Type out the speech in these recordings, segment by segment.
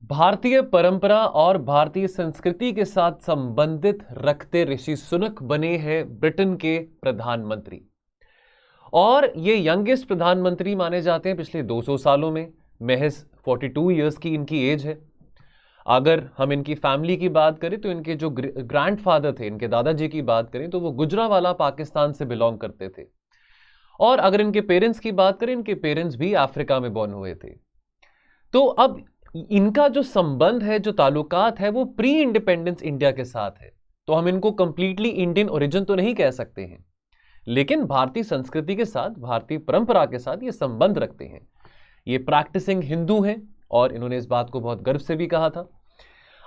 भारतीय परंपरा और भारतीय संस्कृति के साथ संबंधित रखते ऋषि सुनक बने हैं ब्रिटेन के प्रधानमंत्री। और ये यंगेस्ट प्रधानमंत्री माने जाते हैं पिछले 200 सालों में। महज 42 इयर्स की इनकी एज है। अगर हम इनकी फैमिली की बात करें तो इनके जो ग्रैंडफादर थे, इनके दादाजी की बात करें तो वो गुजरावाला पाकिस्तान से बिलोंग करते थे। और अगर इनके पेरेंट्स की बात करें, इनके पेरेंट्स भी अफ्रीका में बॉर्न हुए थे। तो अब इनका जो संबंध है, जो ताल्लुकात है, वो प्री इंडिपेंडेंस इंडिया के साथ है। तो हम इनको कंप्लीटली इंडियन ओरिजिन तो नहीं कह सकते हैं, लेकिन भारतीय संस्कृति के साथ, भारतीय परंपरा के साथ ये संबंध रखते हैं। ये प्रैक्टिसिंग हिंदू हैं और इन्होंने इस बात को बहुत गर्व से भी कहा था।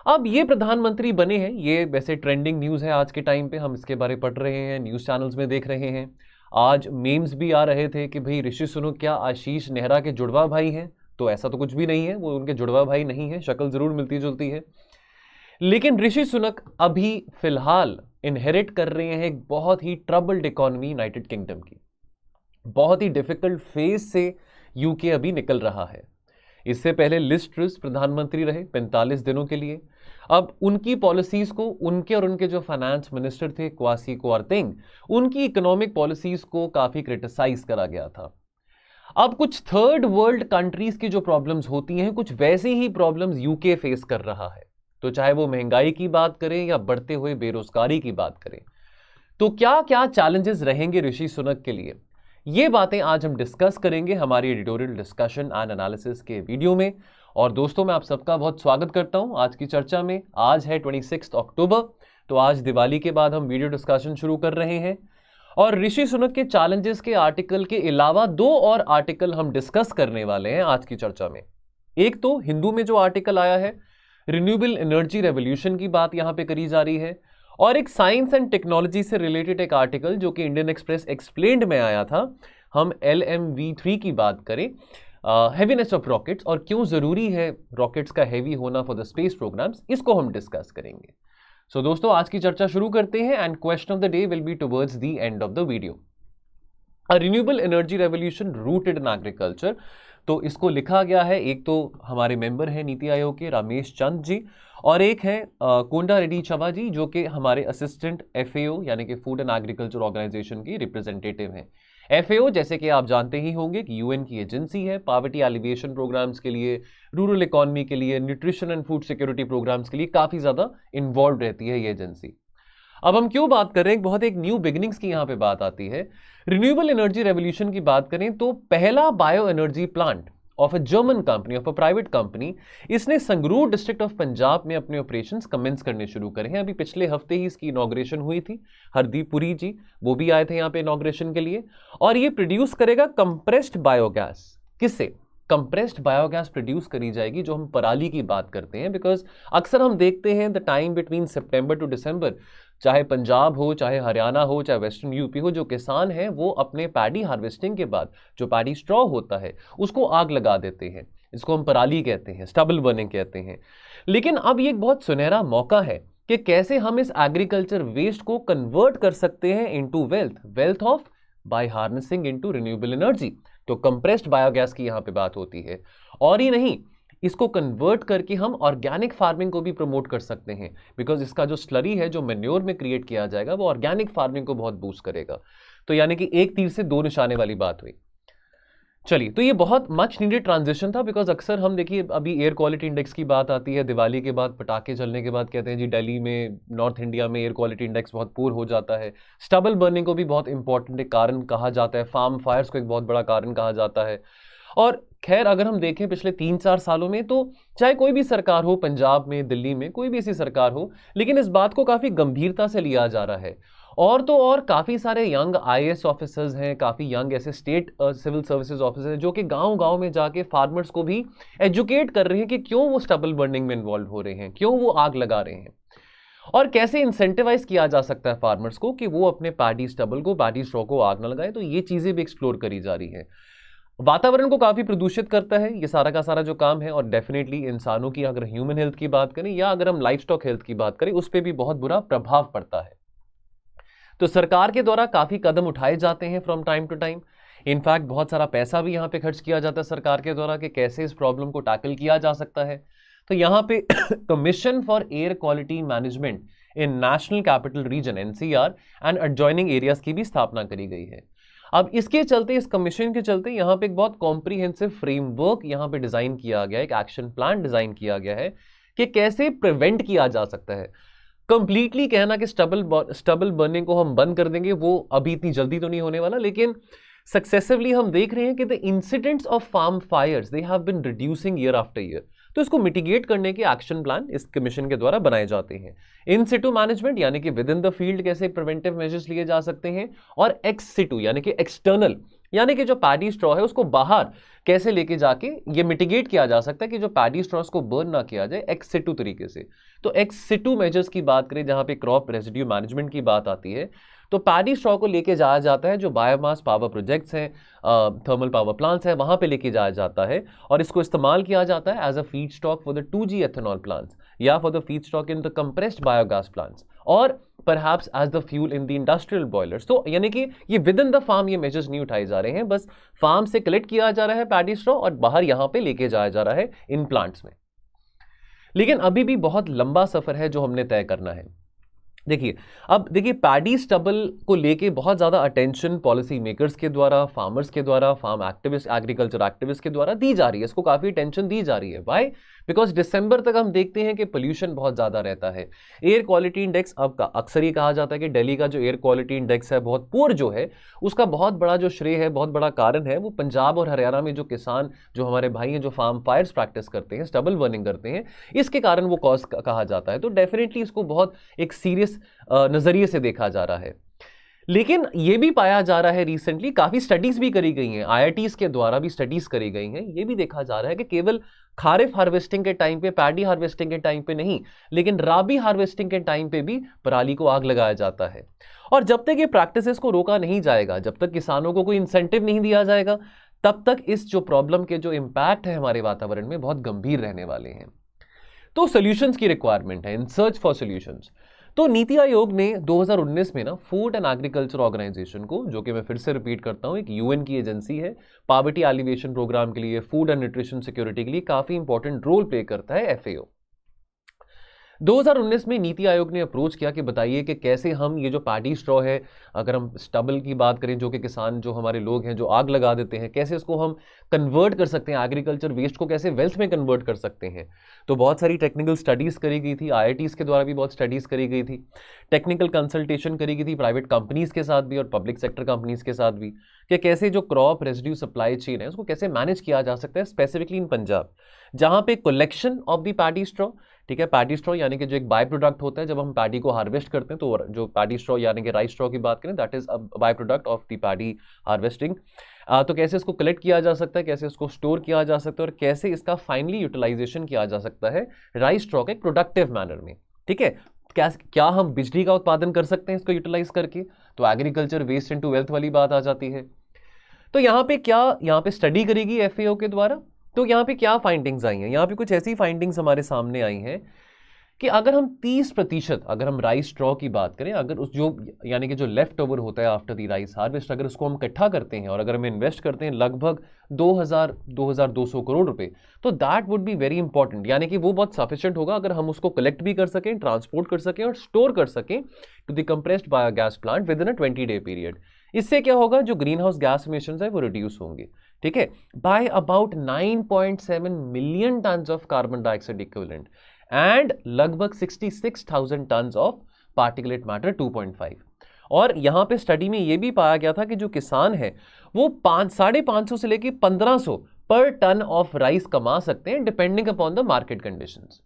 अब ये प्रधानमंत्री बने हैं, ये वैसे ट्रेंडिंग न्यूज है आज के टाइम पे। हम इसके बारे पढ़ रहे हैं, न्यूज चैनल्स में देख रहे हैं। आज मीम्स भी आ रहे थे कि भाई ऋषि सुनक क्या आशीष नेहरा के जुड़वा भाई हैं? तो ऐसा तो कुछ भी नहीं है, वो उनके जुड़वा भाई नहीं है, शक्ल जरूर मिलती जुलती है। लेकिन ऋषि सुनक अभी फिलहाल इनहेरिट कर रहे हैं एक बहुत ही ट्रबल्ड इकोनॉमी यूनाइटेड किंगडम की। बहुत ही डिफिकल्ट फेज से यूके अभी निकल रहा है। इससे पहले लिज ट्रस प्रधानमंत्री रहे 45 दिनों के लिए। अब उनकी पॉलिसीज को, उनके और उनके जो फाइनेंस मिनिस्टर थे क्वासी क्वारतेंग, उनकी इकोनॉमिक पॉलिसीज को काफी क्रिटिसाइज करा गया था। अब कुछ थर्ड वर्ल्ड कंट्रीज की जो प्रॉब्लम्स होती हैं, कुछ वैसी ही प्रॉब्लम्स यूके फेस कर रहा है। तो चाहे वो महंगाई की बात करें या बढ़ते हुए बेरोजगारी की बात करें, तो क्या क्या चैलेंजेस रहेंगे ऋषि सुनक के लिए, ये बातें आज हम डिस्कस करेंगे हमारी एडिटोरियल डिस्कशन एंड एनालिसिस के वीडियो में। और दोस्तों, मैं आप सबका बहुत स्वागत करता हूं आज की चर्चा में। आज है 26 अक्टूबर, तो आज दिवाली के बाद हम वीडियो डिस्कशन शुरू कर रहे हैं। और ऋषि सुनक के चैलेंजेस के आर्टिकल के अलावा 2 और आर्टिकल हम डिस्कस करने वाले हैं आज की चर्चा में। एक तो हिंदू में जो आर्टिकल आया है, रिन्यूएबल एनर्जी रेवोल्यूशन की बात यहां पे करी जा रही है। और एक साइंस एंड टेक्नोलॉजी से रिलेटेड एक आर्टिकल जो कि इंडियन एक्सप्रेस एक्सप्लेन्ड में आया था। हम LMV3 की बात करें, हेवीनेस ऑफ रॉकेट्स, और क्यों जरूरी है रॉकेट्स का हेवी होना फॉर द स्पेस प्रोग्राम्स, इसको हम डिस्कस करेंगे। सो दोस्तों, आज की चर्चा शुरू करते हैं and question of the day will be towards the end of the video. A renewable energy revolution rooted in agriculture. तो इसको लिखा गया है, एक तो हमारे मेंबर हैं नीति आयोग के रमेश चंद जी, और एक है कोंडा रेड्डी चवा जी, जो कि हमारे असिस्टेंट FAO यानी कि फूड एंड एग्रीकल्चर ऑर्गेनाइजेशन की रिप्रेजेंटेटिव हैं। FAO जैसे कि आप जानते ही होंगे कि UN की एजेंसी है पॉवर्टी एलिविएशन प्रोग्राम्स के लिए, रूरल इकोनॉमी के लिए, nutrition and food security programmes के लिए काफी ज्यादा इन्वॉल्व रहती है ये एजेंसी। अब हम क्यों बात कर रहे हैं, बहुत एक न्यू बिगिनिंग्स की यहां पे बात आती है। रिन्यूएबल एनर्जी रेवोल्यूशन की बात करें तो पहला bio energy plant of a German company, of a private company, इसने संगरूर डिस्ट्रिक्ट ऑफ पंजाब में अपने ऑपरेशंस कमेंस करने शुरू करे हैं। अभी पिछले हफ्ते ही इसकी इनॉग्रेशन हुई थी। हरदीप पुरी जी वो भी आए थे यहाँ पे इनॉग्रेशन के लिए। और ये प्रोड्यूस करेगा कंप्रेस्ड बायोगैस। किससे? कंप्रेस्ड बायोगैस प्रोड्यूस करी जाएगी, जो हम पराली की बात करते हैं। बिकॉज अक्सर हम देखते हैं the time between September to December, चाहे पंजाब हो, चाहे हरियाणा हो, चाहे वेस्टर्न यूपी हो, जो किसान हैं वो अपने पैडी हार्वेस्टिंग के बाद जो पैडी स्ट्रॉ होता है उसको आग लगा देते हैं। इसको हम पराली कहते हैं, स्टबल बर्निंग कहते हैं। लेकिन अब ये एक बहुत सुनहरा मौका है कि कैसे हम इस एग्रीकल्चर वेस्ट को कन्वर्ट कर सकते हैं into wealth of by harnessing into renewable energy. तो कंप्रेस्ड बायोगैस की यहां पे बात होती है। और ही नहीं, इसको कन्वर्ट करके हम ऑर्गेनिक फार्मिंग को भी प्रमोट कर सकते हैं। बिकॉज इसका जो स्लरी है, जो मैन्योर में क्रिएट किया जाएगा, वो ऑर्गेनिक फार्मिंग को बहुत बूस्ट करेगा। तो यानी कि एक तीर से 2 निशाने वाली बात हुई। चलिए, तो ये बहुत मच नीडेड ट्रांजिशन था। बिकॉज अक्सर हम देखिए, अभी एयर क्वालिटी इंडेक्स की बात आती है, दिवाली के बाद पटाखे चलने के बाद कहते हैं जी दिल्ली में, नॉर्थ इंडिया में एयर क्वालिटी इंडेक्स बहुत पुअर हो जाता है। स्टबल बर्निंग को भी बहुत इंपॉर्टेंट एक कारण कहा जाता है, फार्म फायर्स को एक बहुत बड़ा कारण कहा जाता है। और खैर, अगर हम देखें पिछले 3-4 सालों में, तो चाहे कोई भी सरकार हो, पंजाब में, दिल्ली में, कोई भी ऐसी सरकार हो, लेकिन इस बात को काफी गंभीरता से लिया जा रहा है। और तो और काफी सारे यंग IAS ऑफिसर्स हैं, काफी यंग ऐसे स्टेट सिविल सर्विसेज ऑफिसर्स हैं, जो कि गांव-गांव में जाके फार्मर्स को भी एजुकेट कर रहे हैं कि क्यों वो स्टबल बर्निंग में इन्वॉल्व हो रहे हैं, क्यों वो आग लगा रहे हैं, और कैसे इंसेंटिवाइज किया जा सकता है फार्मर्स को कि वो अपने पैडी स्टबल को, पैडी स्ट्रॉ को आग न लगाए। तो ये चीजें भी एक्सप्लोर करी जा रही है। वातावरण को काफी प्रदूषित करता है ये सारा का सारा जो काम है, और डेफिनेटली इंसानों की, अगर ह्यूमन हेल्थ की बात करें या अगर हम लाइफ स्टॉक हेल्थ की बात करें, उस पर भी बहुत बुरा प्रभाव पड़ता है। तो सरकार के द्वारा काफी कदम उठाए जाते हैं from time to time. In fact बहुत सारा पैसा भी यहाँ पे खर्च किया जाता है सरकार के द्वारा कि कैसे इस प्रॉब्लम को टैकल किया जा सकता है। तो यहां पे commission for air quality management in national capital region NCR and adjoining areas की भी स्थापना करी गई है। अब इसके चलते, इस कमीशन के चलते यहां पे एक बहुत कॉम्प्रिहेंसिव फ्रेमवर्क यहां पे डिजाइन किया गया है, एक एक्शन प्लान डिजाइन किया गया है कि कैसे प्रिवेंट किया जा सकता है। कंप्लीटली कहना कि स्टबल बर्निंग को हम बंद कर देंगे, वो अभी इतनी जल्दी तो नहीं होने वाला, लेकिन सक्सेसिवली हम देख रहे हैं कि the incidents of farm fires they have been reducing year after year. तो इसको मिटिगेट करने के एक्शन प्लान इस कमीशन के द्वारा बनाए जाते हैं। इन सिटू मैनेजमेंट यानी कि विद इन द फील्ड कैसे प्रिवेंटिव मेजर्स लिए जा सकते हैं, और एक्स सिटू यानी कि एक्सटर्नल, यानी कि जो पैडी स्ट्रॉ है उसको बाहर कैसे लेके जाके ये मिटिगेट किया जा सकता है कि जो पैडी स्ट्रॉस को बर्न ना किया जाए एक्स सिटू तरीके से। तो एक्स सिटू मेजर्स की बात करें, जहां पे क्रॉप रेजिड्यू मैनेजमेंट की बात आती है, तो पैडी स्ट्रॉ को लेके जाया जाता है जो बायोमास पावर प्रोजेक्ट्स हैं, थर्मल पावर प्लांट्स हैं, वहां पे लेके जाया जाता है, और इसको इस्तेमाल किया जाता है as a feed stock for the 2G ethanol plants, या for the feed stock in the compressed biogas plants, और perhaps as the fuel in the industrial boilers. तो यानी कि ये विद इन द फार्म ये मेजर्स नहीं उठाए जा रहे हैं, बस फार्म से कलेक्ट किया जा रहा है पैडी स्ट्रॉ और बाहर यहां पे लेके जाया जा रहा है इन प्लांट्स में। लेकिन अभी भी बहुत लंबा सफर है जो हमने तय करना है। देखिए पैडी स्टबल को लेके बहुत ज़्यादा अटेंशन पॉलिसी मेकर्स के द्वारा, फार्मर्स के द्वारा, फार्म एक्टिविस्ट, एग्रीकल्चर एक्टिविस्ट के द्वारा दी जा रही है, इसको काफ़ी अटेंशन दी जा रही है। वाई? बिकॉज दिसंबर तक हम देखते हैं कि पोल्यूशन बहुत ज़्यादा रहता है। एयर क्वालिटी इंडेक्स, अब अक्सर ये कहा जाता है कि दिल्ली का जो एयर क्वालिटी इंडेक्स है बहुत पुअर जो है, उसका बहुत बड़ा जो श्रेय है, बहुत बड़ा कारण है वो पंजाब और हरियाणा में जो किसान, जो हमारे भाई हैं, जो फार्म फायर्स प्रैक्टिस करते हैं, स्टबल बर्निंग करते हैं, इसके कारण वो कॉज कहा जाता है। तो डेफिनेटली इसको बहुत एक सीरियस नजरिए से देखा जा रहा है। लेकिन यह भी पाया जा रहा है, रिसेंटली काफी स्टडीज भी करी गई हैं, IITs के द्वारा भी स्टडीज करी गई हैं, यह भी देखा जा रहा है कि केवल खारिफ हार्वेस्टिंग के टाइम पे, पैडी हार्वेस्टिंग के टाइम पे नहीं, लेकिन राबी हार्वेस्टिंग के टाइम पे भी पराली को आग लगाया जाता है। और जब तक ये प्रैक्टिसेस को रोका नहीं जाएगा, जब तक किसानों को कोई इंसेंटिव नहीं दिया जाएगा, तब तक इस जो प्रॉब्लम के जो इंपैक्ट है हमारे वातावरण में बहुत गंभीर रहने वाले हैं। तो सॉल्यूशंस की रिक्वायरमेंट है, इन सर्च फॉर सॉल्यूशंस। तो नीति आयोग ने 2019 में ना फूड एंड एग्रीकल्चर ऑर्गेनाइजेशन को, जो कि मैं फिर से रिपीट करता हूं, एक UN की एजेंसी है, पॉवर्टी एलिवेशन प्रोग्राम के लिए, फूड एंड न्यूट्रिशन सिक्योरिटी के लिए काफी इंपॉर्टेंट रोल प्ले करता है FAO। 2019 में नीति आयोग ने अप्रोच किया कि बताइए कि कैसे हम ये जो पैडी स्ट्रॉ है, अगर हम स्टबल की बात करें, जो कि किसान, जो हमारे लोग हैं जो आग लगा देते हैं, कैसे इसको हम कन्वर्ट कर सकते हैं, एग्रीकल्चर वेस्ट को कैसे वेल्थ में कन्वर्ट कर सकते हैं। तो बहुत सारी टेक्निकल स्टडीज़ करी गई थी, IITs के द्वारा भी बहुत स्टडीज़ करी गई थी, टेक्निकल कंसल्टेशन करी गई थी प्राइवेट कंपनीज़ के साथ भी और पब्लिक सेक्टर कंपनीज़ के साथ भी, कि कैसे जो क्रॉप रेजिड्यू सप्लाई चेन है उसको कैसे मैनेज किया जा सकता है, स्पेसिफिकली इन पंजाब, जहाँ पे collection of the paddy straw, ठीक है, पैडी स्ट्रॉ यानी कि जो एक बाय प्रोडक्ट होता है, जब हम पैडी को हार्वेस्ट करते हैं, तो जो पैडी स्ट्रॉ यानी कि राइस स्ट्रॉ की बात करें, that is a by product of the paddy harvesting. तो कैसे इसको कलेक्ट किया जा सकता है, कैसे इसको स्टोर किया जा सकता है, और कैसे इसका फाइनली यूटिलाइजेशन किया जा सकता है राइस स्ट्रॉ के प्रोडक्टिव मैनर में। ठीक है, क्या हम बिजली का उत्पादन कर सकते हैं इसको यूटिलाइज करके? तो एग्रीकल्चर वेस्ट इनटू वेल्थ वाली बात आ जाती है। तो यहाँ पे स्टडी करेगी FAO के द्वारा। तो यहाँ पे क्या फाइंडिंग्स आई हैं? यहाँ पे कुछ ऐसी फाइंडिंग्स हमारे सामने आई हैं कि अगर हम 30%, अगर हम राइस स्ट्रॉ की बात करें, अगर उस जो यानी कि जो लेफ्ट ओवर होता है आफ्टर द राइस हार्वेस्ट, अगर उसको हम इकट्ठा करते हैं और अगर हम इन्वेस्ट करते हैं लगभग 2200 करोड़ रुपए, तो that would be very important, यानी कि वो बहुत सफिशिएंट होगा अगर हम उसको कलेक्ट भी कर सकें, ट्रांसपोर्ट कर सकें और स्टोर कर सकें to the compressed biogas plant within a 20-day period. इससे क्या होगा, जो ग्रीन हाउस गैस इमिशंस है वो रिड्यूस होंगे, ठीक है, by about 9.7 million tons of carbon dioxide equivalent and लगभग 66,000 टन्स ऑफ पार्टिकुलेट मैटर 2.5। और यहां पे स्टडी में यह भी पाया गया था कि जो किसान है वो 550 से लेकर 1500 पर टन ऑफ राइस कमा सकते हैं depending upon the market conditions.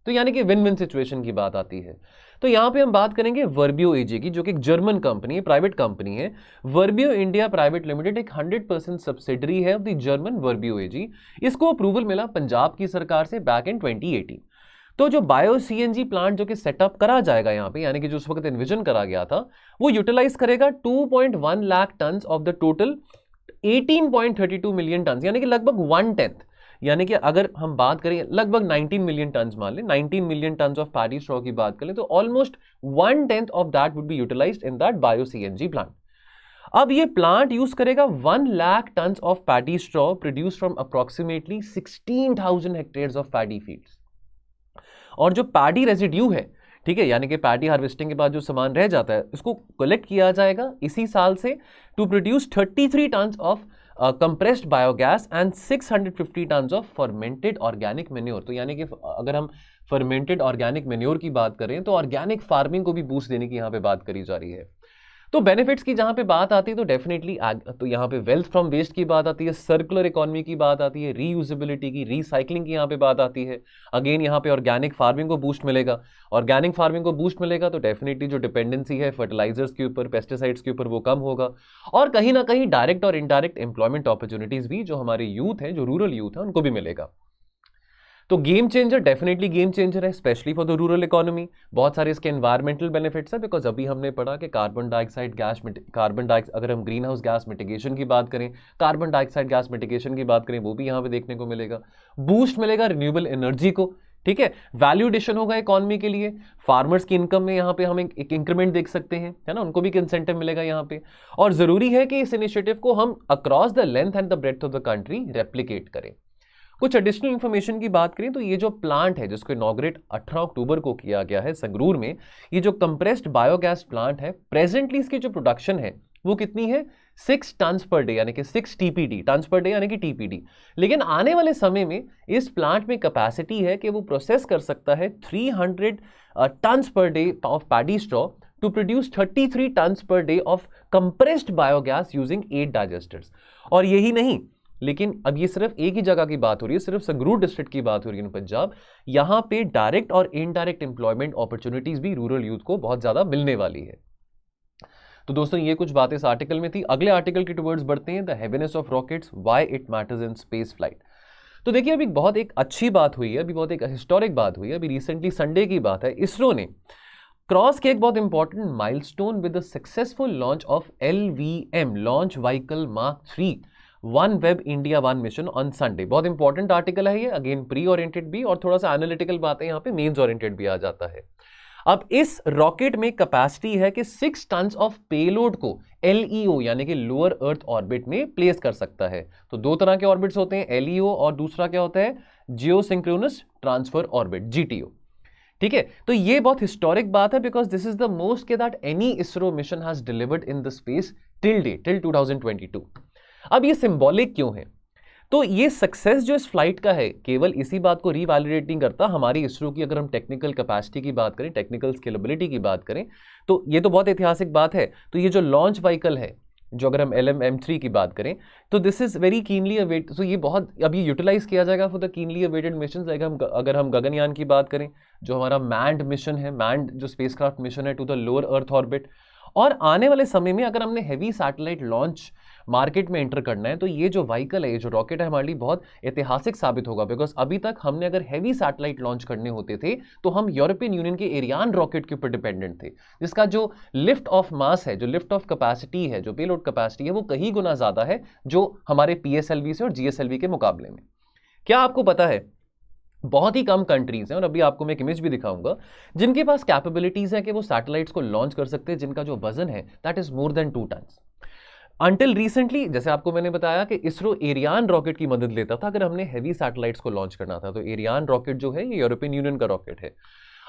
तो यानी कि विन विन सिचुएशन की बात आती है। तो यहां पे हम बात करेंगे वर्बियो एजी की, जो कि एक जर्मन कंपनी है, प्राइवेट कंपनी है। वर्बियो इंडिया प्राइवेट लिमिटेड एक 100% सब्सिडरी है ऑफ द जर्मन वर्बियो एजी। इसको अप्रूवल मिला पंजाब की सरकार से बैक इन 2018। तो जो बायो CNG प्लांट जो कि सेटअप करा जाएगा यहाँ पे, यानी कि जो उस वक्त इन्विजन करा गया था, वो यूटिलाइज करेगा 2.1 lakh ton of the total 18.32 million ton, यानी कि लगभग 1/10, यानी कि अगर हम बात करें लगभग 19 मिलियन टन, मान लें 19 million ton of paddy straw की बात करें, तो almost 1/10 of that would be utilised in that bio CNG plant. अब ये प्लांट यूज करेगा 1 lakh ton of paddy straw produce from approximately 16,000 hectares of paddy fields. और जो पैडी रेजिड्यू है, ठीक है, यानी कि पैडी हार्वेस्टिंग के बाद जो सामान रह जाता है उसको कलेक्ट किया जाएगा इसी साल से to produce 33 tons of compressed biogas and 650 tons of fermented organic manure. तो यानी कि अगर हम फर्मेंटेड ऑर्गेनिक मेन्योर की बात करें तो ऑर्गेनिक फार्मिंग को भी बूस्ट देने की यहाँ पे बात करी जा रही है। तो बेनिफिट्स की जहां पे बात आती है तो डेफिनेटली तो यहाँ पे वेल्थ फ्रॉम वेस्ट की बात आती है, सर्कुलर इकोनॉमी की बात आती है, रीयूजेबिलिटी की, रीसाइक्लिंग की यहाँ पे बात आती है। अगेन यहाँ पे ऑर्गेनिक फार्मिंग को बूस्ट मिलेगा। ऑर्गेनिक फार्मिंग को बूस्ट मिलेगा तो डेफिनेटली जो डिपेंडेंसी है फर्टिलाइजर्स के ऊपर, पेस्टिसाइड्स के ऊपर, वो कम होगा। और कहीं ना कहीं डायरेक्ट और इनडायरेक्ट एम्प्लॉयमेंट अपॉर्चुनिटीज भी जो हमारे यूथ है, जो रूरल यूथ है, उनको भी मिलेगा। तो game changer, definitely game changer है, specially for the rural economy. बहुत सारे इसके एनवायरमेंटल बेनिफिट्स है, बिकॉज अभी हमने पढ़ा कि अगर हम ग्रीन हाउस गैस मिटिगेशन की बात करें, कार्बन डाइऑक्साइड गैस मिटिगेशन की बात करें, वो भी यहाँ पे देखने को मिलेगा। बूस्ट मिलेगा रिन्यूएबल एनर्जी को, ठीक है, वैल्यू एडिशन होगा इकोनॉमी के लिए। फार्मर्स की इनकम में यहाँ पे हम एक इंक्रीमेंट देख सकते हैं, है ना, उनको भी इंसेंटिव मिलेगा यहाँ पे। और जरूरी है कि इस इनिशिएटिव को हम across the length and the breadth of the country replicate करें। कुछ एडिशनल इंफॉर्मेशन की बात करें तो ये जो प्लांट है जिसको इनॉग्रेट 18 अक्टूबर को किया गया है संगरूर में, ये जो कंप्रेस्ड बायोगैस प्लांट है, प्रेजेंटली इसकी जो प्रोडक्शन है वो कितनी है, 6 टन्स पर डे, यानी कि 6 टीपीडी, टन्स पर डे यानी कि टीपीडी। लेकिन आने वाले समय में इस प्लांट में कैपेसिटी है कि वो प्रोसेस कर सकता है 300 tons per day of paddy straw to produce 33 tons per day of compressed biogas using 8 digesters. और यही नहीं, लेकिन अब ये सिर्फ एक ही जगह की बात हो रही है, सिर्फ संगरूर डिस्ट्रिक्ट की बात हो रही है पंजाब। यहां पे डायरेक्ट और इनडायरेक्ट एम्प्लॉयमेंट अपॉर्चुनिटीज भी रूरल यूथ को बहुत ज्यादा मिलने वाली है। तो दोस्तों ये कुछ बातें इस आर्टिकल में थी। अगले आर्टिकल के टुवर्ड्स बढ़ते हैं, the heaviness of rockets, why it matters in space flight. तो देखिए अभी बहुत एक अच्छी बात हुई है, अभी बहुत एक हिस्टोरिक बात हुई है। अभी रिसेंटली संडे की बात है, इसरो ने क्रॉस किया एक बहुत important milestone with the successful launch of LVM, launch vehicle mark 3 one web India 1 mission on Sunday. बहुत इंपॉर्टेंट आर्टिकल है ये, अगेन प्री ओरिएंटेड भी और थोड़ा सा एनालिटिकल बातें यहाँ पे मेंस ओरिएंटेड भी आ जाता है। अब इस रॉकेट में कैपेसिटी है कि 6 टन्स ऑफ पेलोड को LEO यानी कि लोअर अर्थ ऑर्बिट में प्लेस कर सकता है। तो दो तरह के ऑर्बिट्स होते हैं, LEO और दूसरा क्या होता है, जियोसिंक्रोनस ट्रांसफर ऑर्बिट, GTO। ठीक है, तो ये बहुत हिस्टोरिक बात है because this is the most के that any ISRO mission has delivered in the space till 2022। अब ये सिंबॉलिक क्यों है, तो ये सक्सेस जो इस फ्लाइट का है केवल इसी बात को रिवैलिडेट नहीं करता हमारी इसरो की, अगर हम टेक्निकल कैपेसिटी की बात करें, टेक्निकल स्केलेबिलिटी की बात करें, तो ये तो बहुत ऐतिहासिक बात है। तो ये जो लॉन्च व्हीकल है, जो अगर हम LMM3 की बात करें, तो this is very keenly await, तो ये बहुत अभी यूटिलाइज किया जाएगा for the keenly awaited mission. अगर हम गगनयान की बात करें, जो हमारा मैंड मिशन है, मैंड जो स्पेसक्राफ्ट मिशन है to the lower earth orbit. और आने वाले समय में अगर हमने हैवी सैटेलाइट लॉन्च मार्केट में एंटर करना है, तो ये जो व्हीकल है, ये जो रॉकेट है, हमारे लिए बहुत ऐतिहासिक साबित होगा। बिकॉज अभी तक हमने अगर हैवी सैटेलाइट लॉन्च करने होते थे तो हम यूरोपियन यूनियन के एरियान रॉकेट के ऊपर डिपेंडेंट थे, जिसका जो लिफ्ट ऑफ मास है, जो लिफ्ट ऑफ कैपेसिटी है, जो पेलोड कैपेसिटी है, वो कहीं गुना ज्यादा है जो हमारे PSLV से और GSLV के मुकाबले में। क्या आपको पता है, बहुत ही कम कंट्रीज हैं, और अभी आपको मैं एक इमेज भी दिखाऊंगा, जिनके पास कैपेबिलिटीज है कि वो सैटेलाइट्स को लॉन्च कर सकते हैं जिनका जो वजन है that is more than 2 tons. Until recently, जैसे आपको मैंने बताया कि इसरो एरियान रॉकेट की मदद लेता था अगर हमने हैवी सैटेलाइट्स को लॉन्च करना था। तो एरियान रॉकेट जो है ये यूरोपियन यूनियन का रॉकेट है।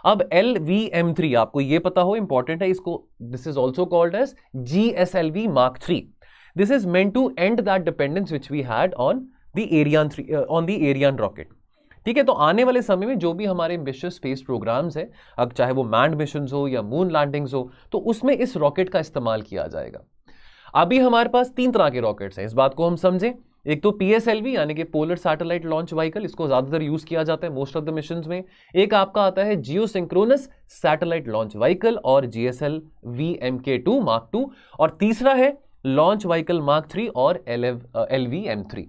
अब LVM3 आपको ये पता हो, इंपॉर्टेंट है इसको, this is also called as GSLV Mark 3। This is meant to end that dependence which we had on the Ariane rocket. ठीक है, तो आने वाले समय में जो भी हमारे एम्बिशियस स्पेस प्रोग्राम्स है, अब चाहे वो मैंड मिशंस हो या मून लैंडिंग्स हो, तो उसमें इस रॉकेट का इस्तेमाल किया जाएगा। अभी हमारे पास 3 तरह के रॉकेट्स हैं, इस बात को हम समझें। एक तो PSLV यानी कि पोलर सैटेलाइट लॉन्च व्हीकल, इसको ज्यादातर यूज किया जाता है मोस्ट ऑफ द मिशंस में। एक आपका आता है जियोसिंक्रोनस सैटेलाइट लॉन्च व्हीकल और GSLV Mk2 Mark 2, और तीसरा है लॉन्च व्हीकल Mark 3 और LVM3।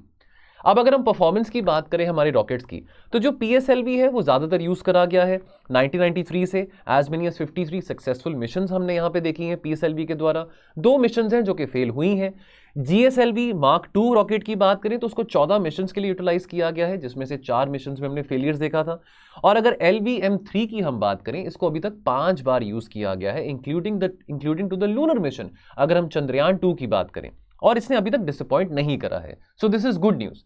अब अगर हम परफॉर्मेंस की बात करें हमारे रॉकेट्स की, तो जो PSLV है वो ज्यादातर यूज करा गया है 1993 से। As many as 53 successful missions हमने यहां पे देखी हैं PSLV के द्वारा। 2 मिशंस हैं जो कि फेल हुई हैं। GSLV Mark 2 रॉकेट की बात करें तो उसको 14 मिशंस के लिए यूटिलाइज किया गया है, जिसमें से 4 मिशंस में हमने फेलियर्स देखा था। और अगर LVM3 की हम बात करें, इसको अभी तक 5 बार यूज किया गया है, including to the lunar mission अगर हम चंद्रयान 2 की बात करें, और इसने अभी तक डिसअपॉइंट नहीं करा है। So this is good news.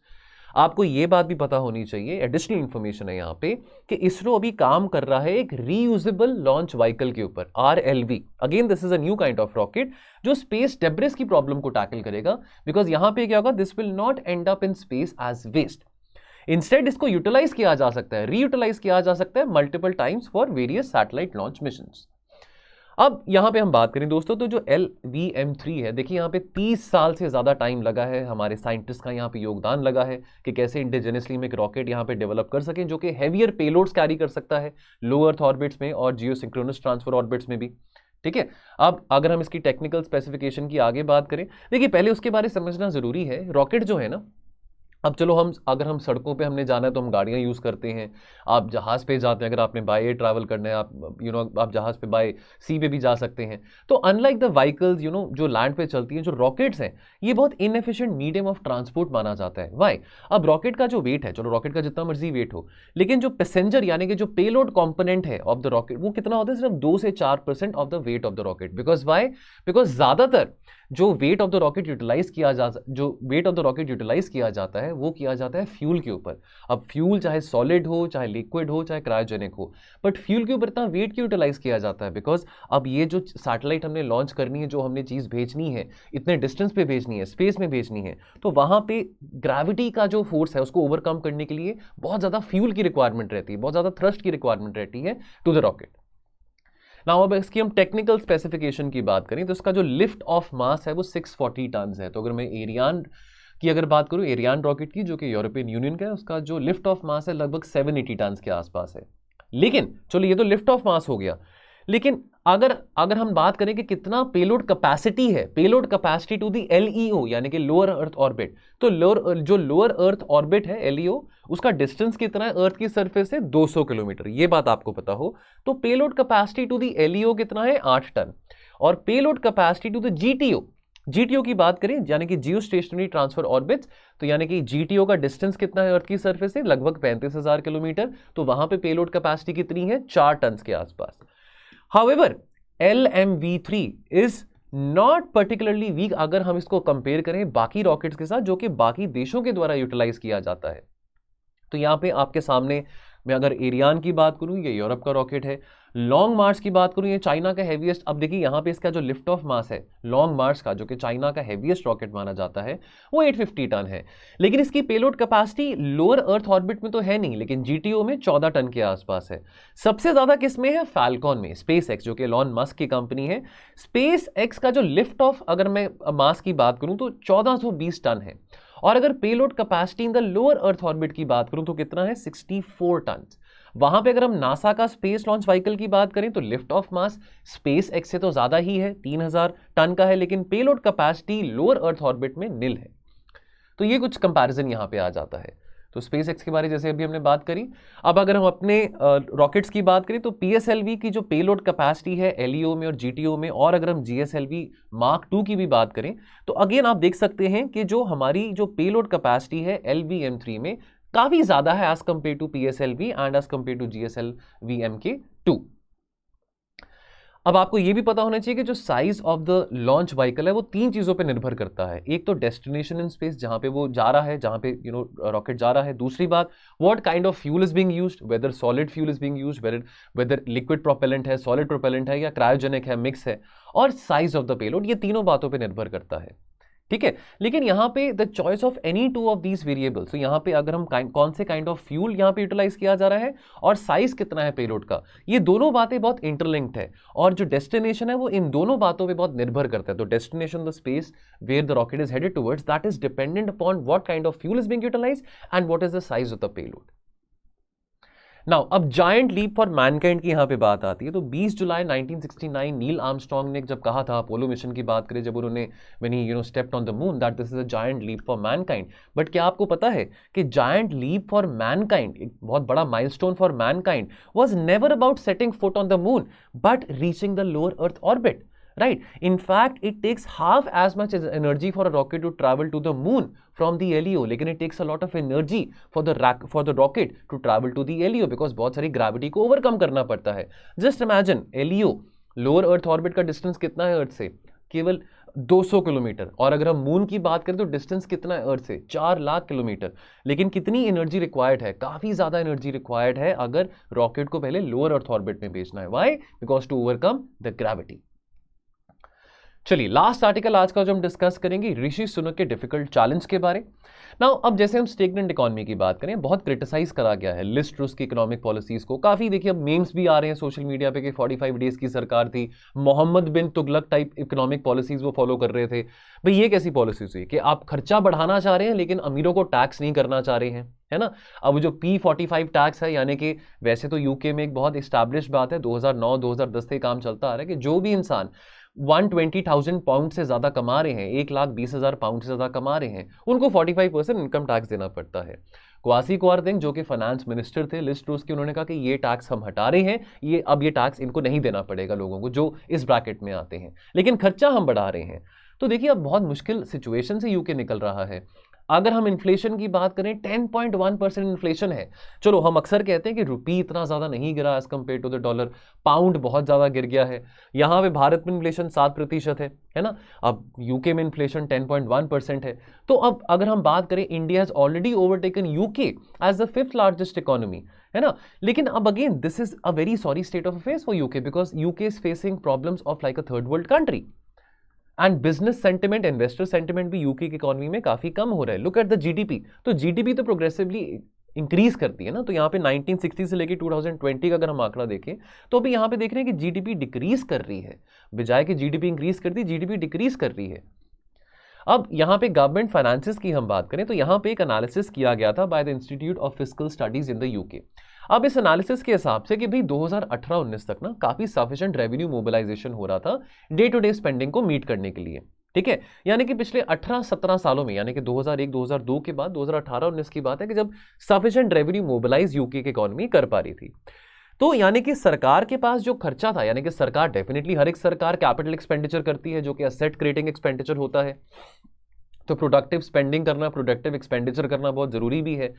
आपको ये बात भी पता होनी चाहिए, एडिशनल इंफॉर्मेशन है यहाँ पे, कि इसरो अभी काम कर रहा है एक रीयूजेबल लॉन्च व्हीकल के ऊपर, RLV। Again this is a new kind of rocket जो स्पेस डेब्रिस की प्रॉब्लम को टैकल करेगा, बिकॉज यहां पे क्या होगा, this will not end up in space as waste. Instead इसको यूटिलाइज किया जा सकता है, रीयूटिलाइज किया जा सकता है multiple times for various satellite launch missions. अब यहां पे हम बात करें दोस्तों, तो जो LVM-3 है, देखिए यहां पे 30 साल से ज्यादा टाइम लगा है, हमारे साइंटिस्ट का यहां पे योगदान लगा है कि कैसे इंडिजिनियसली में एक रॉकेट यहां पे डेवलप कर सकें जो कि हेवियर पेलोड्स कैरी कर सकता है लो अर्थ ऑर्बिट्स में और जियोसिंक्रोनस ट्रांसफर ऑर्बिट्स में भी। ठीक है, अब अगर हम इसकी टेक्निकल स्पेसिफिकेशन की आगे बात करें, देखिए पहले उसके बारे में समझना जरूरी है। रॉकेट जो है ना, अब चलो अगर हम सड़कों पे हमने जाना है तो हम गाड़ियाँ यूज़ करते हैं, आप जहाज़ पे जाते हैं, अगर आपने बाय एयर ट्रैवल करना है, आप आप जहाज़ पे बाय सी पे भी जा सकते हैं। तो अनलाइक द व्हीकल्स जो लैंड पे चलती हैं, जो रॉकेट्स हैं, ये बहुत इनएफिशिएंट मीडियम ऑफ ट्रांसपोर्ट माना जाता है। वाई? अब रॉकेट का जो वेट है, चलो रॉकेट का जितना मर्जी वेट हो, लेकिन जो पैसेंजर यानी कि जो पेलोड कॉम्पोनेंट है ऑफ द रॉकेट, वो कितना होता है, सिर्फ 2 से 4% of the weight of the rocket. Because why? Because ज़्यादातर जो weight of the rocket utilise किया जाता है वो किया जाता है फ्यूल के ऊपर। अब फ्यूल चाहे सॉलिड हो, चाहे लिक्विड हो, चाहे क्रायोजेनिक हो, बट फ्यूल के ऊपर इतना वेट क्यों यूटिलाइज किया जाता है? बिकॉज अब ये जो सैटेलाइट हमने लॉन्च करनी है, जो हमने चीज़ भेजनी है, इतने डिस्टेंस पे भेजनी है, स्पेस में भेजनी है, तो वहाँ पे ग्रेविटी का जो फोर्स है उसको ओवरकम करने के लिए बहुत ज़्यादा फ्यूल की रिक्वायरमेंट रहती है, बहुत ज़्यादा थ्रस्ट की रिक्वायरमेंट रहती है टू द रॉकेट। नाउ अब इसकी हम टेक्निकल स्पेसिफिकेशन की बात करें तो इसका जो लिफ्ट ऑफ मास है वो 640 टन है। तो अगर मैं एरियान की अगर बात करूं, एरियान रॉकेट की जो कि यूरोपियन यूनियन का है, उसका जो लिफ्ट ऑफ मास है लगभग 780 टन के आसपास है। लेकिन चलो ये तो लिफ्ट ऑफ मास हो गया, लेकिन अगर हम बात करें कि कितना पेलोड कैपेसिटी है, payload capacity to the LEO यानी कि लोअर अर्थ ऑर्बिट, तो लोअर अर्थ ऑर्बिट है LEO, उसका डिस्टेंस कितना है अर्थ की सरफेस से? 200 किलोमीटर। ये बात आपको पता हो। तो payload capacity to the LEO कितना है? 8 टन। और payload capacity to the GTO की बात करें यानी कि जियो स्टेशनरी ट्रांसफर ऑर्बिट्स, तो यानी कि GTO का डिस्टेंस कितना है अर्थ की सरफेस से? लगभग 35,000 किलोमीटर। तो वहां पे पेलोड कैपेसिटी कितनी है? 4 टन के आसपास। However, LMV-3 is not particularly weak अगर हम इसको कंपेयर करें बाकी रॉकेट्स के साथ जो कि बाकी देशों के द्वारा यूटिलाइज किया जाता है। तो यहां पे आपके सामने मैं अगर एरियान की बात करूं, ये यूरोप का रॉकेट है। लॉन्ग मार्च की बात करूं, ये चाइना का हैवीएस्ट। अब देखिए यहां पे इसका जो लिफ्ट ऑफ मास है लॉन्ग मार्च का, जो कि चाइना का हैवीएस्ट रॉकेट माना जाता है, वो 850 टन है। लेकिन इसकी payload capacity lower earth orbit में तो है नहीं, लेकिन GTO में 14 टन के आसपास है। सबसे ज्यादा किस में है? फैल्कॉन में, स्पेस एक्स जो कि एलॉन मस्क की कंपनी है। स्पेस एक्स का जो लिफ्ट ऑफ अगर मैं मास की बात करूं तो 1420 टन है। और अगर payload capacity in the lower earth orbit की बात करूं तो कितना है? 64 टन। वहां पे अगर हम नासा का स्पेस लॉन्च व्हीकल की बात करें तो lift of mass space x से तो ज्यादा ही है, 3000 टन का है, लेकिन payload capacity lower earth orbit में निल है। तो ये कुछ कंपैरिजन यहां पे आ जाता है। तो स्पेस एक्स के बारे में जैसे अभी हमने बात करी। अब अगर हम अपने रॉकेट्स की बात करें तो PSLV की जो पेलोड कैपेसिटी है LEO में और GTO में, और अगर हम GSLV Mark 2 की भी बात करें तो अगेन आप देख सकते हैं कि जो हमारी जो पेलोड कैपेसिटी है LVM-3 में काफी ज्यादा है as compare to PSLV and as compare to GSLV MK2। अब आपको यह भी पता होना चाहिए कि जो size of the launch vehicle है वो 3 चीजों पे निर्भर करता है। एक तो डेस्टिनेशन इन स्पेस, जहां पे वो जा रहा है, जहां पे रॉकेट जा रहा है। दूसरी बात, what kind of fuel is being used, whether solid fuel is being used, whether liquid propellant है, सॉलिड प्रोपेलेंट है, या क्रायोजेनिक है, मिक्स है, और साइज ऑफ द पेलोड। ये तीनों बातों पर निर्भर करता है। ठीक है, लेकिन यहां पे the choice of any 2 of these variables, तो यहां पे अगर हम कौन से काइंड ऑफ फ्यूल यहां पे यूटिलाइज किया जा रहा है और साइज कितना है पेलोड का, ये दोनों बातें बहुत इंटरलिंक्ड है। और जो डेस्टिनेशन है वो इन दोनों बातों पे बहुत निर्भर करता है। तो destination the space where the rocket is headed towards, that is dependent upon what kind of fuel is being utilised and what is the size of the payload. Now अब जायंट लीप फॉर मैनकाइंड की यहां पे बात आती है। तो 20 जुलाई 1969 Neil Armstrong ने जब कहा था, अपोलो मिशन की बात करें, जब उन्होंने when he stepped on the moon, that this is a giant leap for mankind. But क्या आपको पता है कि जायंट लीप फॉर मैनकाइंड, एक बहुत बड़ा milestone for Mankind, was never about setting foot on the moon but reaching the lower earth orbit, right? In fact, it takes half as much as energy for a rocket to travel to the moon from the LEO, लेकिन it takes a lot of energy for the rocket to travel to the LEO because बहुत सारी gravity को overcome करना पड़ता है। Just imagine LEO lower earth orbit का distance कितना है अर्थ से? केवल 200 किलोमीटर। और अगर हम मून की बात करें तो डिस्टेंस कितना है अर्थ से, 4 लाख किलोमीटर। लेकिन कितनी एनर्जी रिक्वायर्ड है, काफी ज्यादा एनर्जी रिक्वायर्ड है अगर रॉकेट को पहले लोअर अर्थ ऑर्बिट में भेजना है। Why? Because to overcome the gravity. चलिए लास्ट आर्टिकल आज का जो हम डिस्कस करेंगे ऋषि सुनक के डिफिकल्ट चैलेंज के बारे। नाउ अब जैसे हम स्टेगनेंट इकोनॉमी की बात करें, बहुत क्रिटिसाइज करा गया है लिस्ट ट्रूस की इकोनॉमिक पॉलिसीज को काफी। देखिए अब मीम्स भी आ रहे हैं सोशल मीडिया पे कि 45 डेज की सरकार थी, मोहम्मद बिन तुगलक टाइप इकोनॉमिक पॉलिसीज वो फॉलो कर रहे थे। भाई ये कैसी पॉलिसीज हुई कि आप खर्चा बढ़ाना चाह रहे हैं लेकिन अमीरों को टैक्स नहीं करना चाह रहे हैं, है ना। अब जो P45 टैक्स है, यानी कि वैसे तो यूके में एक बहुत एस्टैब्लिश बात है, 2009-2010 से काम चलता आ रहा है कि जो भी इंसान 120,000 पाउंड से ज्यादा कमा रहे हैं, 1,20,000 पाउंड से ज्यादा कमा रहे हैं, उनको 45% इनकम टैक्स देना पड़ता है। क्वासी क्वारतेंग जो कि फाइनेंस मिनिस्टर थे लिस्ट ट्रूस के, उन्होंने कहा कि ये टैक्स हम हटा रहे हैं, ये टैक्स इनको नहीं देना पड़ेगा लोगों को जो इस ब्रैकेट में आते हैं, लेकिन खर्चा हम बढ़ा रहे हैं। तो देखिए अब बहुत मुश्किल सिचुएशन से यूके निकल रहा है। अगर हम इन्फ्लेशन की बात करें 10.1% इन्फ्लेशन है। चलो हम अक्सर कहते हैं कि रुपी इतना ज्यादा नहीं गिरा as compare to the dollar, pound बहुत ज्यादा गिर गया है। यहां पे भारत में इन्फ्लेशन 7% है ना। अब यूके में इन्फ्लेशन 10.1% है। तो अब अगर हम बात करें, India has already overtaken UK as the 5th largest economy, है ना। लेकिन अब again this is a very sorry state of affairs for UK, because UK is facing problems of like a third world country. And business sentiment, investor sentiment भी UK की economy में काफी कम हो रहा है। लुक एट द जीडीपी, तो GDP तो प्रोग्रेसिवली इंक्रीज करती है ना। तो यहाँ पे 1960 से लेके 2020 का अगर हम आंकड़ा देखें तो अभी यहाँ पे देख रहे हैं कि जीडीपी डिक्रीज कर रही है, बजाय कि जीडीपी इंक्रीज करती, जीडीपी डिक्रीज कर रही है। अब यहाँ पे गवर्नमेंट फाइनेंसेस की हम बात करें तो यहाँ पे एक एनालिसिस किया गया था by the institute of fiscal studies in the UK. अब इस एनालिसिस के हिसाब से कि भाई 2018-19 तक ना काफी सफिशिएंट रेवेन्यू मोबिलाइजेशन हो रहा था डे टू डे स्पेंडिंग को मीट करने के लिए, ठीक है। यानी कि पिछले 18-17 सालों में, यानी कि 2001-2002 के बाद 2018-19 की बात है कि जब सफिशिएंट रेवेन्यू मोबिलाइज यूके की इकोनॉमी कर पा रही थी। तो यानी कि सरकार के पास जो खर्चा था, यानी कि सरकार डेफिनेटली हर एक सरकार कैपिटल एक्सपेंडिचर करती है जो कि एसेट क्रिएटिंग एक्सपेंडिचर होता है। तो प्रोडक्टिव स्पेंडिंग करना, प्रोडक्टिव एक्सपेंडिचर करना बहुत जरूरी भी है।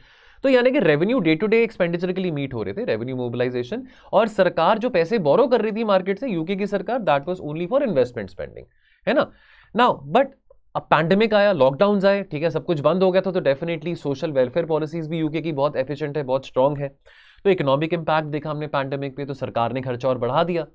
तो यानी कि revenue day to day expenditure के लिए मीट हो रहे थे, रेवेन्यू मोबिलाइजेशन। और सरकार जो पैसे बोरो कर रही थी मार्केट से, यूके की सरकार, that was only for investment spending, है ना। नाउ बट अब पैंडेमिक आया, लॉकडाउन आए, ठीक है, सब कुछ बंद हो गया था। तो डेफिनेटली सोशल वेलफेयर पॉलिसीज भी यूके की बहुत एफिशिएंट है, बहुत स्ट्रांग है। तो इकोनॉमिक इंपैक्ट देखा हमने पैंडेमिक पे, तो सरकार ने खर्चा और बढ़ा दिया।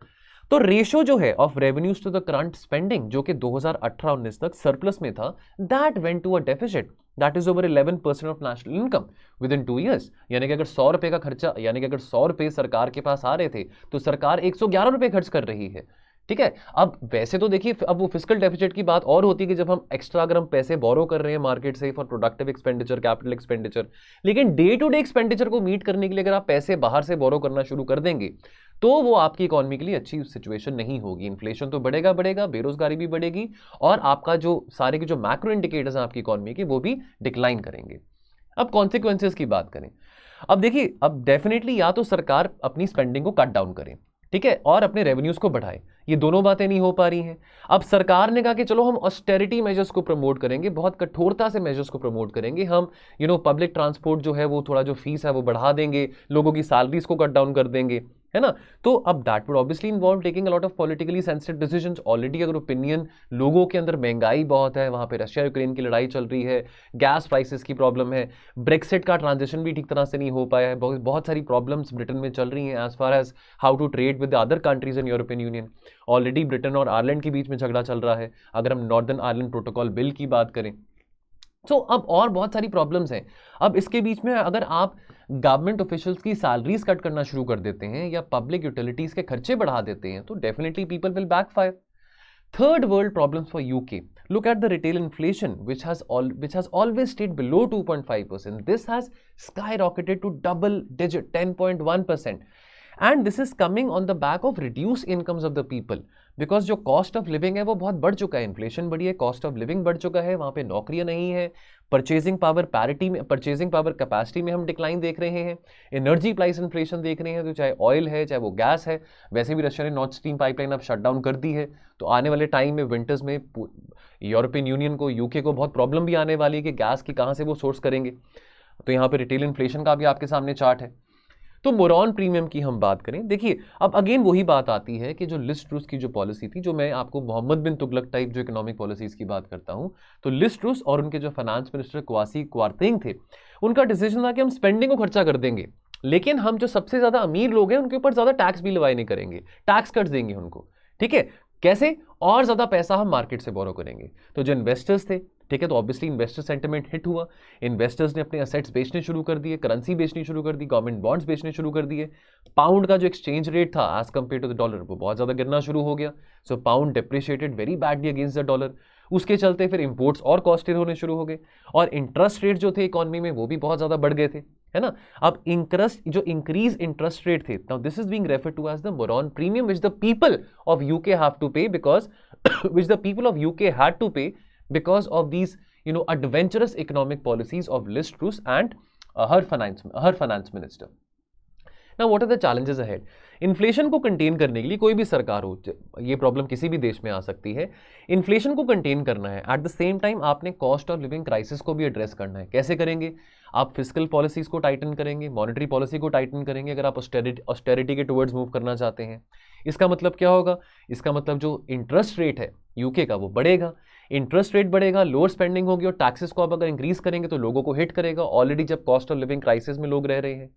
तो रेशो जो है of revenues to the current spending, जो कि 2018-19 तक सरप्लस में था, that went to a deficit, that is over 11% of national income within 2 years. यानी कि अगर 100 रुपए का खर्चा, यानी कि अगर 100 रुपए सरकार के पास आ रहे थे तो सरकार 111 रुपए खर्च कर रही है, ठीक है। अब वैसे तो देखिए अब वो फिस्कल डेफिसिट की बात और होती है कि जब हम एक्स्ट्रा अगर हम पैसे बोरो कर रहे हैं मार्केट से for productive expenditure, capital expenditure, लेकिन डे टू डे एक्सपेंडिचर को मीट करने के लिए अगर आप पैसे बाहर से बोरो करना शुरू कर देंगे तो वो आपकी इकोनॉमी के लिए अच्छी सिचुएशन नहीं होगी। इन्फ्लेशन तो बढ़ेगा, बेरोजगारी भी बढ़ेगी, और आपका जो सारे के जो मैक्रो इंडिकेटर्स हैं आपकी इकोनॉमी के, वो भी डिक्लाइन करेंगे। अब कॉन्सिक्वेंसेस की बात करें, अब देखिए अब डेफिनेटली या तो सरकार अपनी स्पेंडिंग को कट डाउन करे, ठीक है, और अपने रेवेन्यूज को बढ़ाए। ये दोनों बातें नहीं हो पा रही हैं। अब सरकार ने कहा कि चलो हम ऑस्टेरिटी मेजर्स को प्रमोट करेंगे, बहुत कठोरता से मेजर्स को प्रमोट करेंगे, हम पब्लिक ट्रांसपोर्ट जो है वो थोड़ा जो फीस है वो बढ़ा देंगे, लोगों की सैलरीज को कट डाउन कर देंगे, है ना। तो अब that would obviously involve taking a lot of politically sensitive decisions. Already अगर ओपिनियन लोगों के अंदर, महंगाई बहुत है, वहां पे रशिया यूक्रेन की लड़ाई चल रही है, गैस प्राइसेस की प्रॉब्लम है, ब्रेक्सिट का ट्रांजिशन भी ठीक तरह से नहीं हो पाया है, बहुत सारी प्रॉब्लम्स ब्रिटेन में चल रही हैं as far as how to trade with the other countries in European Union. Already Britain और आयरलैंड के बीच में झगड़ा चल रहा है, अगर हम नॉर्दर्न आयरलैंड प्रोटोकॉल बिल की बात करें। तो अब और बहुत सारी प्रॉब्लम्स हैं। अब इसके बीच में अगर आप गवर्नमेंट ऑफिशियल्स की सैलरीज कट करना शुरू कर देते हैं या पब्लिक यूटिलिटीज के खर्चे बढ़ा देते हैं तो definitely people will backfire. Third world problems for UK, look at the retail inflation which has always stayed below 2.5%. this has skyrocketed to double digit 10.1%, and this is coming on the back of reduced incomes of the people, because जो cost of living है वो बहुत बढ़ चुका है, inflation बढ़ी है, cost of living बढ़ चुका है, वहां पे नौकरियां नहीं है, परचेजिंग पावर पैरिटी में, परचेजिंग पावर कैपेसिटी में हम डिक्लाइन देख रहे हैं, एनर्जी प्राइस इन्फ्लेशन देख रहे हैं, तो चाहे ऑयल है चाहे वो गैस है। वैसे भी रशिया ने नॉर्थ स्ट्रीम पाइपलाइन अब शट डाउन कर दी है, तो आने वाले टाइम में विंटर्स में यूरोपियन यूनियन को, यूके को बहुत प्रॉब्लम भी आने वाली है कि गैस की कहाँ से वो सोर्स करेंगे। तो यहाँ पे रिटेल इन्फ्लेशन का भी आपके सामने चार्ट है। तो मोरॉन प्रीमियम की हम बात करें, देखिए अब अगेन वही बात आती है कि जो लिस्ट ट्रूस की जो पॉलिसी थी, जो मैं आपको मोहम्मद बिन तुगलक टाइप जो इकोनॉमिक पॉलिसीज की बात करता हूं, तो लिस्ट ट्रूस और उनके जो फाइनेंस मिनिस्टर क्वासी क्वारतेंग थे, उनका डिसीजन था कि हम स्पेंडिंग को खर्चा कर देंगे, लेकिन हम जो सबसे ज्यादा अमीर लोग हैं उनके ऊपर ज्यादा टैक्स भी लवाई नहीं करेंगे, टैक्स कट देंगे उनको। ठीक है, कैसे? और ज्यादा पैसा हम मार्केट से बोरो करेंगे। तो जो इन्वेस्टर्स थे, ठीक है, तो ऑब्वियसली इन्वेस्टर सेंटिमेंट हिट हुआ, इन्वेस्टर्स ने अपने असेट्स बेचने शुरू कर दिए, करेंसी बेचनी शुरू कर दी, गवर्नमेंट बॉन्ड्स बेचने शुरू कर दिए, पाउंड का जो एक्सचेंज रेट था as compare to the dollar वो बहुत ज्यादा गिरना शुरू हो गया, so pound depreciated very badly against the dollar. उसके चलते फिर इंपोर्ट्स और कॉस्टली होने शुरू हो गए, और इंटरेस्ट रेट जो थे इकोनॉमी में वो भी बहुत ज्यादा बढ़ गए थे, है ना। अब इंक्रीज इंटरेस्ट रेट थे, now this is being referred to as the moron premium which the people of UK have to pay because which the people of UK had to pay because of these, adventurous economic policies of Liz Truss and her finance minister. Now, what are the challenges ahead? Inflation को contain करने के लिए कोई भी सरकार हो, ये problem किसी भी देश में आ सकती है, इन्फ्लेशन को कंटेन करना है, एट द सेम टाइम आपने कॉस्ट ऑफ लिविंग क्राइसिस को भी एड्रेस करना है। कैसे करेंगे? आप फिस्कल पॉलिसीज को टाइटन करेंगे, मॉनेटरी पॉलिसी को टाइटन करेंगे, अगर आप ऑस्टेरिटी के टुवर्ड्स मूव करना चाहते हैं। इसका मतलब क्या होगा? इसका मतलब जो इंटरेस्ट रेट है यूके का वो बढ़ेगा, इंटरेस्ट रेट बढ़ेगा, लोअर स्पेंडिंग होगी, और टैक्सेस को आप अगर इंक्रीज करेंगे तो लोगों को हिट करेगा, ऑलरेडी जब कॉस्ट ऑफ लिविंग क्राइसिस में लोग रह रहे हैं।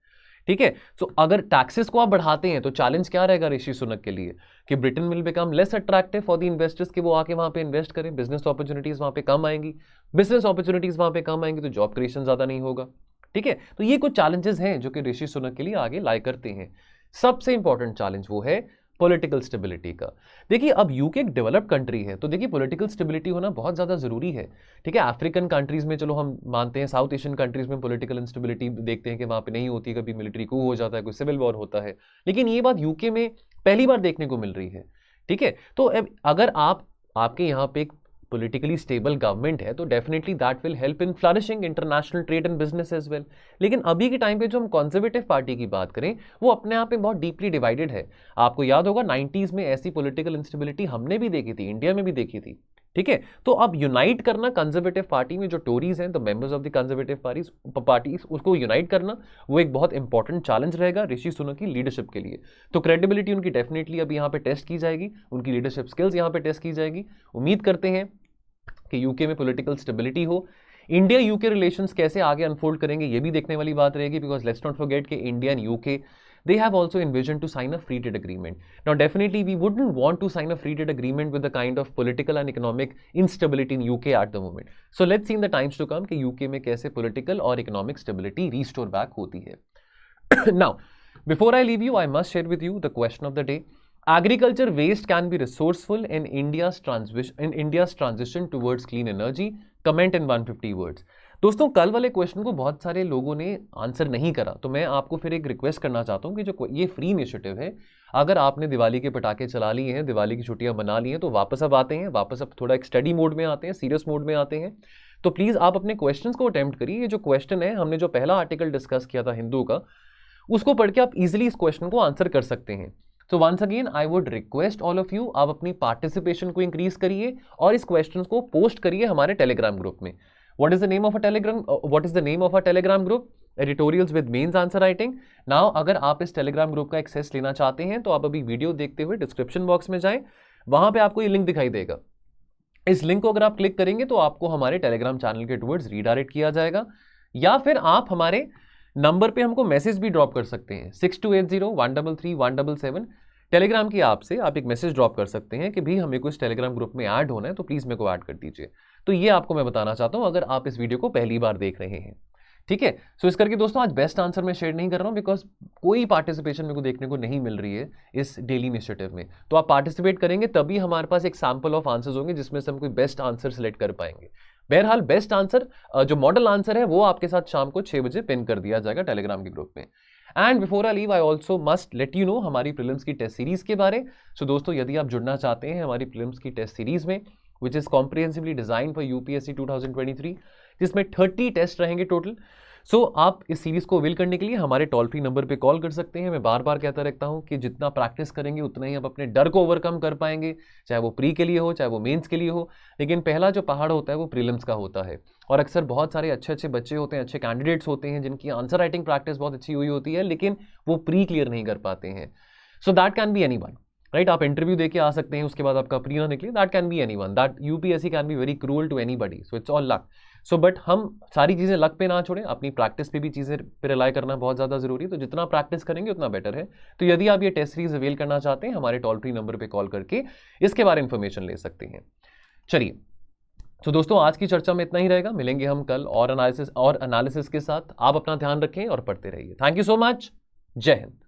ठीक है, सो अगर टैक्सेस को आप बढ़ाते हैं तो चैलेंज क्या रहेगा ऋषि सुनक के लिए कि Britain will become less attractive for the investors कि वो आके वहां पे इन्वेस्ट करें, बिजनेस अपॉर्चुनिटीज वहां पे कम आएंगी, बिजनेस अपॉर्चुनिटीज वहां पे कम आएंगी तो जॉब क्रिएशन ज्यादा नहीं होगा। ठीक है, तो ये कुछ चैलेंजेस हैं जो कि ऋषि सुनक के लिए आगे लाई करते हैं। सबसे इंपॉर्टेंट चैलेंज वो है पॉलिटिकल स्टेबिलिटी का। देखिए अब यूके एक डेवलप्ड कंट्री है, तो देखिए पॉलिटिकल स्टेबिलिटी होना बहुत ज़्यादा ज़रूरी है। ठीक है, अफ्रीकन कंट्रीज़ में चलो हम मानते हैं, साउथ एशियन कंट्रीज़ में पॉलिटिकल इंस्टेबिलिटी देखते हैं कि वहाँ पे नहीं होती, कभी मिलिट्री कू हो जाता है, कोई सिविल वॉर होता है, लेकिन ये बात यूके में पहली बार देखने को मिल रही है। ठीक है, तो अगर आपके यहाँ पे एक politically stable गवर्नमेंट है तो definitely that will help in flourishing international trade and business as well. लेकिन अभी के टाइम पे जो हम कंजर्वेटिव पार्टी की बात करें वो अपने आप में बहुत डीपली डिवाइडेड है। आपको याद होगा 90s में ऐसी पॉलिटिकल इंस्टेबिलिटी हमने भी देखी थी, इंडिया में भी देखी थी। ठीक है, तो अब यूनाइट करना कंजर्वेटिव पार्टी में जो टोरीज हैं, the members of the conservative parties, उसको यूनाइट करना वो एक बहुत इंपॉर्टेंट चैलेंज रहेगा ऋषि सुनक की लीडरशिप के लिए। तो क्रेडिबिलिटी उनकी डेफिनेटली अब यहाँ पे टेस्ट की जाएगी, उनकी लीडरशिप स्किल्स यहाँ पे टेस्ट की जाएगी। उम्मीद करते हैं कि यूके में पॉलिटिकल स्टेबिलिटी हो। इंडिया यूके रिलेशंस कैसे आगे अनफोल्ड करेंगे ये भी देखने वाली बात रहेगी, बिकॉज लेट्स नॉट फॉरगेट कि India and UK they have also envisioned to sign a free trade agreement. Now definitely we wouldn't want to sign a free trade agreement with the kind of political and economic instability in UK at the moment. So let's see in the times to come कि UK में कैसे political और economic stability restore back होती है। Now before I leave you, I must share with you the question of the day. Agriculture waste can be resourceful in India's transition towards clean energy. Comment in 150 words. दोस्तों कल वाले question को बहुत सारे लोगों ने आंसर नहीं करा, तो मैं आपको फिर एक रिक्वेस्ट करना चाहता हूं कि जो ये फ्री इनिशिएटिव है, अगर आपने दिवाली के पटाखे चला लिए हैं, दिवाली की छुट्टियां मना ली हैं, तो वापस अब आते हैं, वापस अब थोड़ा एक स्टडी मोड में आते हैं, सीरियस मोड में आते हैं, तो प्लीज़ आप अपने क्वेश्चंस को अटेम्प्ट करिए। ये जो क्वेश्चन है, हमने जो पहला आर्टिकल डिस्कस किया था हिंदू का, उसको पढ़ के आप इजिली इस क्वेश्चन को आंसर कर सकते हैं। तो once again I would request all of you, आप अपनी पार्टिसिपेशन को इंक्रीज करिए और इस क्वेश्चन को पोस्ट करिए हमारे टेलीग्राम ग्रुप में। What is the name of a telegram group? Editorials with mains answer writing. Now अगर आप इस टेलीग्राम ग्रुप का एक्सेस लेना चाहते हैं तो आप अभी वीडियो देखते हुए डिस्क्रिप्शन बॉक्स में जाएं, वहां पे आपको ये लिंक दिखाई देगा। इस लिंक को अगर आप क्लिक करेंगे तो आपको हमारे टेलीग्राम चैनल के टुवर्ड्स रीडायरेक्ट किया जाएगा, या फिर आप हमारे नंबर पे हमको मैसेज भी ड्रॉप कर सकते हैं 6280133177। टेलीग्राम की ऐप से आप एक मैसेज ड्रॉप कर सकते हैं कि भी हमें कुछ टेलीग्राम ग्रुप में ऐड होना है, तो प्लीज़ मेरे को ऐड कर दीजिए। तो ये आपको मैं बताना चाहता हूं अगर आप इस वीडियो को पहली बार देख रहे हैं। ठीक है, सो इस करके दोस्तों आज बेस्ट आंसर मैं शेयर नहीं कर रहा हूं, बिकॉज कोई पार्टिसिपेशन मेरे को देखने को नहीं मिल रही है इस डेली इनिशिएटिव में। तो आप पार्टिसिपेट करेंगे तभी हमारे पास एक सैंपल ऑफ आंसर्स होंगे जिसमें से हम कोई बेस्ट आंसर सेलेक्ट कर पाएंगे। बहरहाल बेस्ट आंसर जो मॉडल आंसर है वो आपके साथ शाम को 6 बजे पिन कर दिया जाएगा टेलीग्राम के ग्रुप में। And before I leave I also must let you know हमारी प्रीलिम्स की टेस्ट सीरीज के बारे। सो दोस्तों यदि आप जुड़ना चाहते हैं हमारी प्रीलिम्स की टेस्ट सीरीज में, which is comprehensively design for UPSC 2023, जिसमें 30 टेस्ट रहेंगे टोटल, सो आप इस सीरीज को अवेल करने के लिए हमारे टोल फ्री नंबर पे कॉल कर सकते हैं। मैं बार बार कहता रहता हूं कि जितना प्रैक्टिस करेंगे उतना ही आप अपने डर को ओवरकम कर पाएंगे, चाहे वो प्री के लिए हो चाहे वो मेंस के लिए हो। लेकिन पहला जो पहाड़ होता है वो प्रीलिम्स का होता है, और अक्सर बहुत सारे अच्छे अच्छे बच्चे होते हैं, अच्छे कैंडिडेट्स होते हैं जिनकी आंसर राइटिंग प्रैक्टिस बहुत अच्छी हुई होती है, लेकिन वो प्री क्लियर नहीं कर पाते हैं। So that can be anyone, right. आप इंटरव्यू देके आ सकते हैं, उसके बाद आपका प्री ना निकले, that can be anyone, that UPSC can be very cruel to anybody, so it's all luck. So but हम सारी चीज़ें लक पे ना छोड़ें, अपनी प्रैक्टिस पे भी चीज़ें पे रिलाई करना बहुत ज़्यादा जरूरी है। तो जितना प्रैक्टिस करेंगे उतना बेटर है। तो यदि आप ये टेस्ट सीरीज अवेल करना चाहते हैं, हमारे टोल फ्री नंबर पे कॉल करके इसके बारे में इंफॉर्मेशन ले सकते हैं। चलिए, तो दोस्तों आज की चर्चा में इतना ही रहेगा। मिलेंगे हम कल और एनालिसिस के साथ। आप अपना ध्यान रखें और पढ़ते रहिए। Thank you so much. जय हिंद।